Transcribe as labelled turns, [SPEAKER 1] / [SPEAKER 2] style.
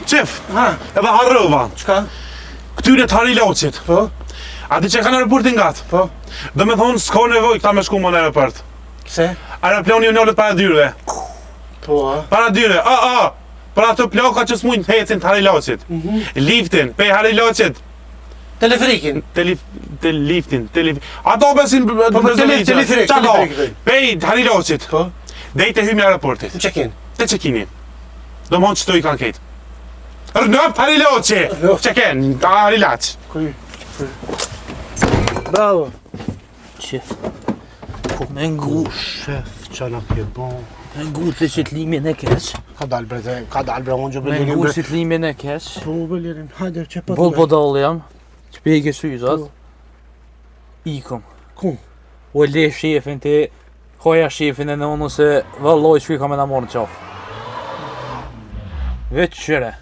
[SPEAKER 1] Qef, edhe harrova.
[SPEAKER 2] Çka?
[SPEAKER 1] Këtyre të Hariloqit.
[SPEAKER 2] Po?
[SPEAKER 1] Ati që kanë aeroportin gatë.
[SPEAKER 2] Po?
[SPEAKER 1] Dhe me thonë, s'ka nevoj këta me shku më në aeroport.
[SPEAKER 2] Pse?
[SPEAKER 1] Aeroplani ju nollet para dyrëve.
[SPEAKER 2] Po,
[SPEAKER 1] Para dyrëve, Për ato plaka që s'mujnë të hecin të Hariloqit. Liftin, pej Hariloqit.
[SPEAKER 2] Teleferikin.
[SPEAKER 1] Liftin. Ato besin
[SPEAKER 2] teleferik.
[SPEAKER 1] Pej Hariloqit.
[SPEAKER 2] Po?
[SPEAKER 1] Dejte hymi aeroportit.
[SPEAKER 2] Në check-in.
[SPEAKER 1] Te check-ini. Do më që të i kanë ketë. Rënëp Hariloqi! Check-in, Hariloq.
[SPEAKER 2] Bravo.
[SPEAKER 3] Qef. Me ngu.
[SPEAKER 2] Shef, qana kje bon.
[SPEAKER 3] Me ngu të që të limin e keq.
[SPEAKER 2] Ka dal bre, unë gjë
[SPEAKER 3] Me
[SPEAKER 2] bëllirin
[SPEAKER 3] ngu
[SPEAKER 2] bre.
[SPEAKER 3] që të limin e keq.
[SPEAKER 2] Po, bëllirin, hajde, që pa
[SPEAKER 3] Bol po dalë jam. Që peke syzat. Ikom.
[SPEAKER 2] Ku?
[SPEAKER 3] O le shefin ti. Hoja shefin e në unë se valloj që i kam e në morë në qafë. Veç qëre.